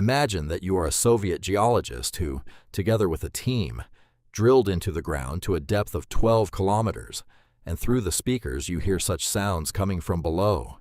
Imagine that you are a Soviet geologist who, together with a team, drilled into the ground to a depth of 12 kilometers, and through the speakers you hear such sounds coming from below.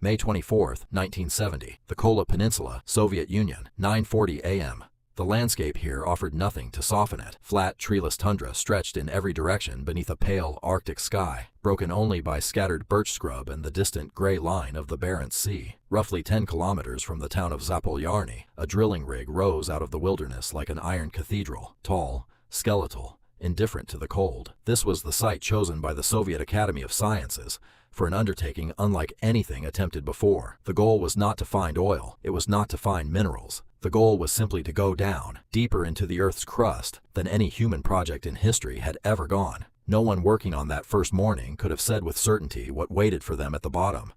May 24, 1970, the Kola Peninsula, Soviet Union, 9:40 a.m. The landscape here offered nothing to soften it. Flat, treeless tundra stretched in every direction beneath a pale Arctic sky, broken only by scattered birch scrub and the distant gray line of the Barents Sea. Roughly 10 kilometers from the town of Zapolyarny, a drilling rig rose out of the wilderness like an iron cathedral, tall, skeletal, indifferent to the cold. This was the site chosen by the Soviet Academy of Sciences for an undertaking unlike anything attempted before. The goal was not to find oil, it was not to find minerals. The goal was simply to go down, deeper into the Earth's crust than any human project in history had ever gone. No one working on that first morning could have said with certainty what waited for them at the bottom.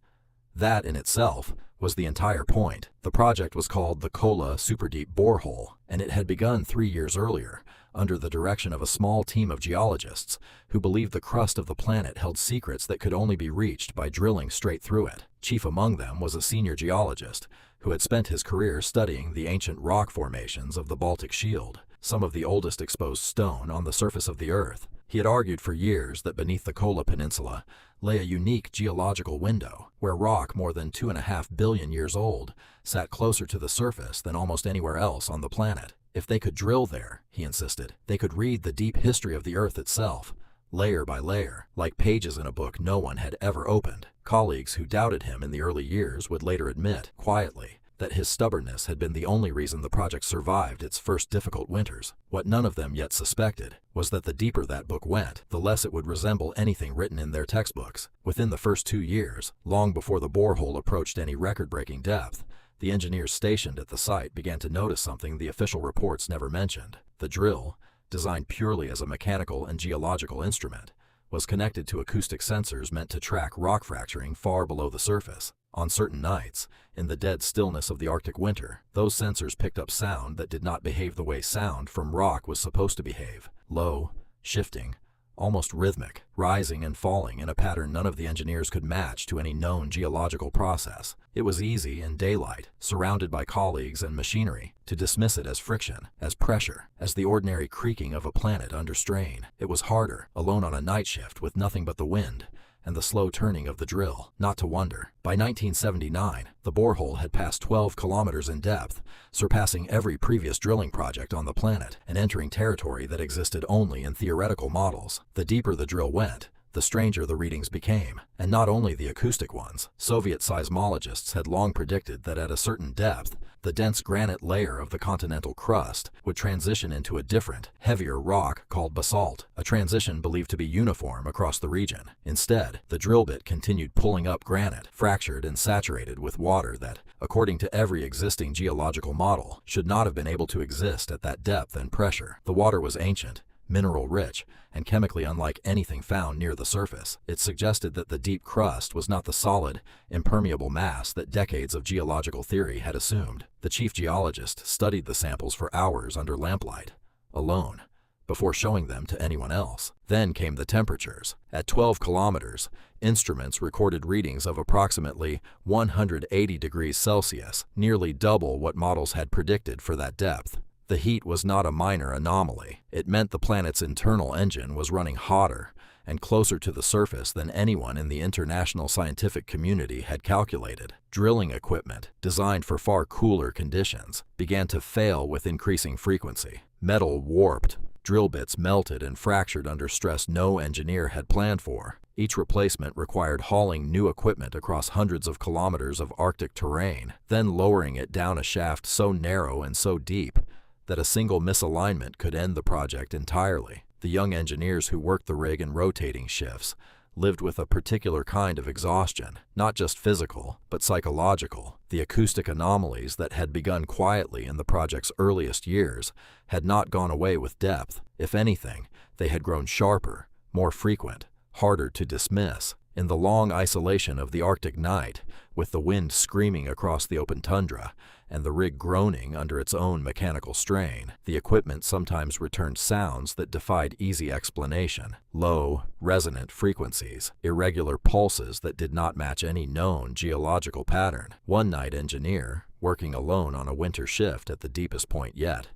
That in itself was the entire point. The project was called the Kola Superdeep Borehole, and it had begun 3 years earlier, under the direction of a small team of geologists who believed the crust of the planet held secrets that could only be reached by drilling straight through it. Chief among them was a senior geologist who had spent his career studying the ancient rock formations of the Baltic Shield, some of the oldest exposed stone on the surface of the Earth. He had argued for years that beneath the Kola Peninsula lay a unique geological window, where rock more than 2.5 billion years old sat closer to the surface than almost anywhere else on the planet. If they could drill there, he insisted, they could read the deep history of the Earth itself, layer by layer, like pages in a book no one had ever opened. Colleagues who doubted him in the early years would later admit, quietly, that his stubbornness had been the only reason the project survived its first difficult winters. What none of them yet suspected was that the deeper that book went, the less it would resemble anything written in their textbooks. Within the first 2 years, long before the borehole approached any record-breaking depth, the engineers stationed at the site began to notice something the official reports never mentioned. The drill, designed purely as a mechanical and geological instrument, was connected to acoustic sensors meant to track rock fracturing far below the surface. On certain nights, in the dead stillness of the Arctic winter, those sensors picked up sound that did not behave the way sound from rock was supposed to behave. Low, shifting, almost rhythmic, rising and falling in a pattern none of the engineers could match to any known geological process. It was easy in daylight, surrounded by colleagues and machinery, to dismiss it as friction, as pressure, as the ordinary creaking of a planet under strain. It was harder, alone on a night shift with nothing but the wind and the slow turning of the drill, not to wonder. By 1979, the borehole had passed 12 kilometers in depth, surpassing every previous drilling project on the planet and entering territory that existed only in theoretical models. The deeper the drill went, the stranger the readings became, and not only the acoustic ones. Soviet seismologists had long predicted that at a certain depth, the dense granite layer of the continental crust would transition into a different, heavier rock called basalt, a transition believed to be uniform across the region. Instead, the drill bit continued pulling up granite, fractured and saturated with water that, according to every existing geological model, should not have been able to exist at that depth and pressure. The water was ancient, mineral-rich, and chemically unlike anything found near the surface. It suggested that the deep crust was not the solid, impermeable mass that decades of geological theory had assumed. The chief geologist studied the samples for hours under lamplight, alone, before showing them to anyone else. Then came the temperatures. At 12 kilometers, instruments recorded readings of approximately 180 degrees Celsius, nearly double what models had predicted for that depth. The heat was not a minor anomaly. It meant the planet's internal engine was running hotter and closer to the surface than anyone in the international scientific community had calculated. Drilling equipment, designed for far cooler conditions, began to fail with increasing frequency. Metal warped, drill bits melted and fractured under stress no engineer had planned for. Each replacement required hauling new equipment across hundreds of kilometers of Arctic terrain, then lowering it down a shaft so narrow and so deep that a single misalignment could end the project entirely. The young engineers who worked the rig in rotating shifts lived with a particular kind of exhaustion, not just physical, but psychological. The acoustic anomalies that had begun quietly in the project's earliest years had not gone away with depth. If anything, they had grown sharper, more frequent, harder to dismiss. In the long isolation of the Arctic night, with the wind screaming across the open tundra and the rig groaning under its own mechanical strain, the equipment sometimes returned sounds that defied easy explanation. Low, resonant frequencies, irregular pulses that did not match any known geological pattern. One night engineer, working alone on a winter shift at the deepest point yet,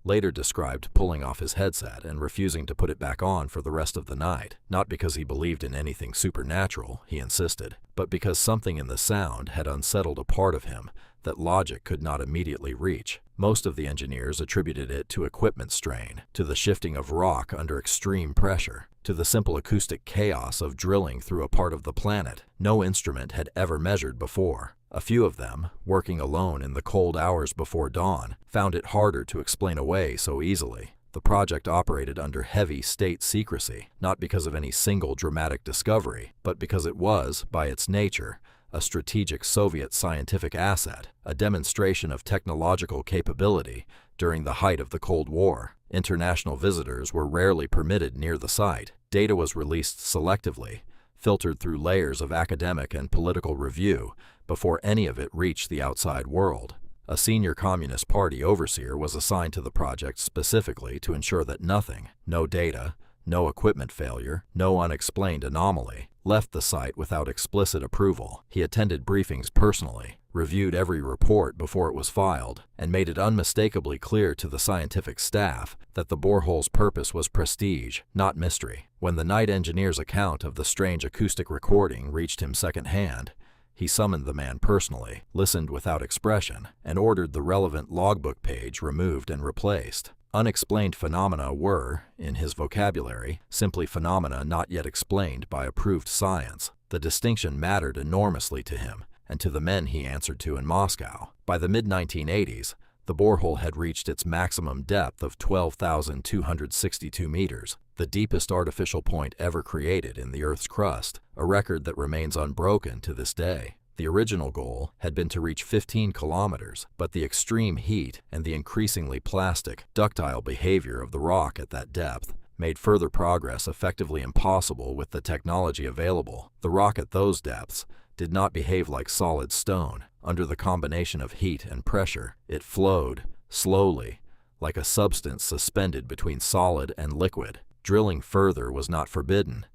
later described pulling off his headset and refusing to put it back on for the rest of the night, not because he believed in anything supernatural, he insisted, but because something in the sound had unsettled a part of him that logic could not immediately reach. Most of the engineers attributed it to equipment strain, to the shifting of rock under extreme pressure, to the simple acoustic chaos of drilling through a part of the planet no instrument had ever measured before. A few of them, working alone in the cold hours before dawn, found it harder to explain away so easily. The project operated under heavy state secrecy, not because of any single dramatic discovery, but because it was, by its nature, a strategic Soviet scientific asset, a demonstration of technological capability during the height of the Cold War. International visitors were rarely permitted near the site. Data was released selectively, filtered through layers of academic and political review before any of it reached the outside world. A senior Communist Party overseer was assigned to the project specifically to ensure that nothing, no data, no equipment failure, no unexplained anomaly, left the site without explicit approval. He attended briefings personally, reviewed every report before it was filed, and made it unmistakably clear to the scientific staff that the borehole's purpose was prestige, not mystery. When the night engineer's account of the strange acoustic recording reached him secondhand, he summoned the man personally, listened without expression, and ordered the relevant logbook page removed and replaced. Unexplained phenomena were, in his vocabulary, simply phenomena not yet explained by approved science. The distinction mattered enormously to him and to the men he answered to in Moscow. By the mid-1980s, the borehole had reached its maximum depth of 12,262 meters, the deepest artificial point ever created in the Earth's crust, a record that remains unbroken to this day. The original goal had been to reach 15 kilometers, but the extreme heat and the increasingly plastic, ductile behavior of the rock at that depth made further progress effectively impossible with the technology available. The rock at those depths did not behave like solid stone. Under the combination of heat and pressure, it flowed, slowly, like a substance suspended between solid and liquid. Drilling further was not forbidden.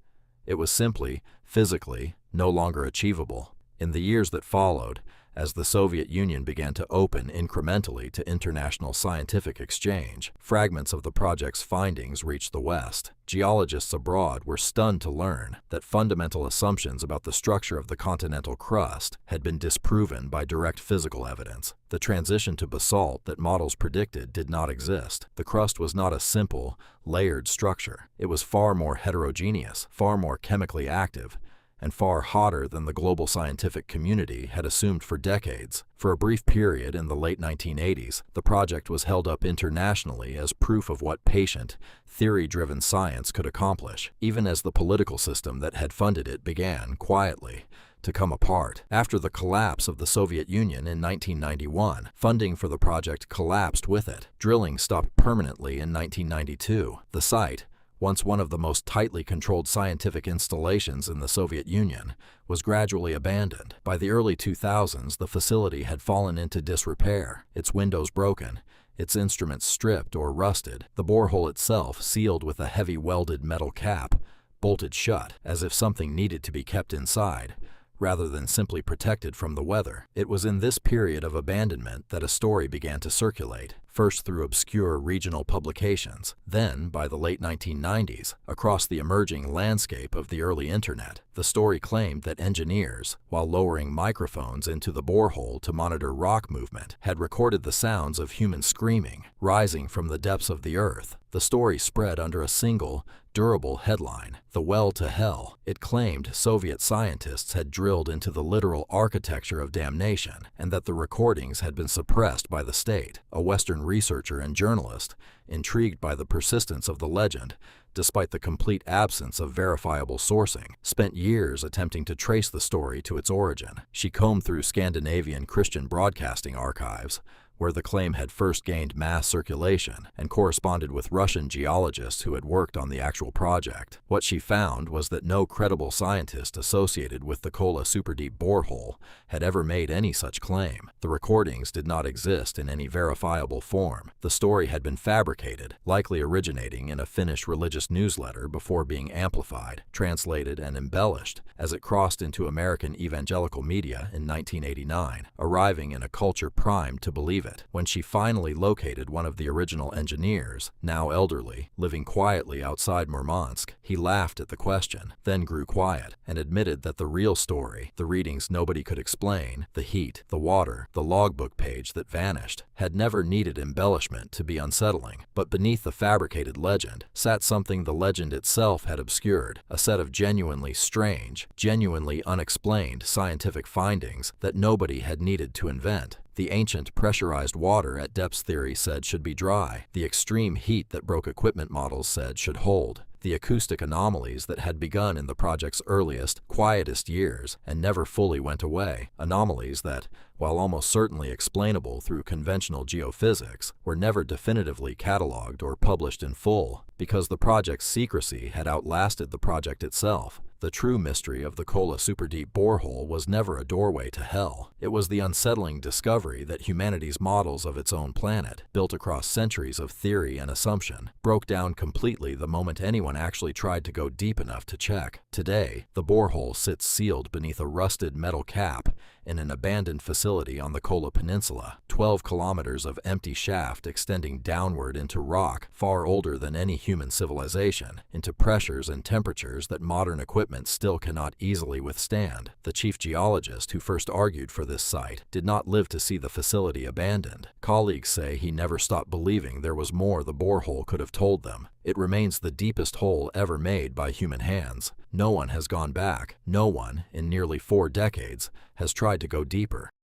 It was simply, physically, no longer achievable. In the years that followed, as the Soviet Union began to open incrementally to international scientific exchange, fragments of the project's findings reached the West. Geologists abroad were stunned to learn that fundamental assumptions about the structure of the continental crust had been disproven by direct physical evidence. The transition to basalt that models predicted did not exist. The crust was not a simple, layered structure. It was far more heterogeneous, far more chemically active, and far hotter than the global scientific community had assumed for decades. For a brief period in the late 1980s, the project was held up internationally as proof of what patient, theory-driven science could accomplish, even as the political system that had funded it began, quietly, to come apart. After the collapse of the Soviet Union in 1991, funding for the project collapsed with it. Drilling stopped permanently in 1992. The site, once one of the most tightly controlled scientific installations in the Soviet Union, was gradually abandoned. By the early 2000s, the facility had fallen into disrepair, its windows broken, its instruments stripped or rusted, the borehole itself sealed with a heavy welded metal cap, bolted shut, as if something needed to be kept inside, rather than simply protected from the weather. It was in this period of abandonment that a story began to circulate, first through obscure regional publications, then, by the late 1990s, across the emerging landscape of the early internet. The story claimed that engineers, while lowering microphones into the borehole to monitor rock movement, had recorded the sounds of human screaming, rising from the depths of the earth. The story spread under a single, durable headline, "The Well to Hell." It claimed Soviet scientists had drilled into the literal architecture of damnation, and that the recordings had been suppressed by the state. A Western researcher and journalist, intrigued by the persistence of the legend, despite the complete absence of verifiable sourcing, spent years attempting to trace the story to its origin. She combed through Scandinavian Christian broadcasting archives, where the claim had first gained mass circulation, and corresponded with Russian geologists who had worked on the actual project. What she found was that no credible scientist associated with the Kola Superdeep Borehole had ever made any such claim. The recordings did not exist in any verifiable form. The story had been fabricated, likely originating in a Finnish religious newsletter before being amplified, translated, and embellished as it crossed into American evangelical media in 1989, arriving in a culture primed to believe it. When she finally located one of the original engineers, now elderly, living quietly outside Murmansk, he laughed at the question, then grew quiet, and admitted that the real story, the readings nobody could explain, the heat, the water, the logbook page that vanished, had never needed embellishment to be unsettling. But beneath the fabricated legend sat something the legend itself had obscured, a set of genuinely strange, genuinely unexplained scientific findings that nobody had needed to invent. The ancient pressurized water at depths theory said should be dry. The extreme heat that broke equipment models said should hold. The acoustic anomalies that had begun in the project's earliest, quietest years and never fully went away. Anomalies that, while almost certainly explainable through conventional geophysics, were never definitively cataloged or published in full, because the project's secrecy had outlasted the project itself. The true mystery of the Kola Superdeep Borehole was never a doorway to hell. It was the unsettling discovery that humanity's models of its own planet, built across centuries of theory and assumption, broke down completely the moment anyone actually tried to go deep enough to check. Today, the borehole sits sealed beneath a rusted metal cap in an abandoned facility on the Kola Peninsula, 12 kilometers of empty shaft extending downward into rock far older than any human civilization, into pressures and temperatures that modern equipment still cannot easily withstand. The chief geologist who first argued for this site did not live to see the facility abandoned. Colleagues say he never stopped believing there was more the borehole could have told them. It remains the deepest hole ever made by human hands. No one has gone back. No one, in nearly 4 decades, has tried to go deeper.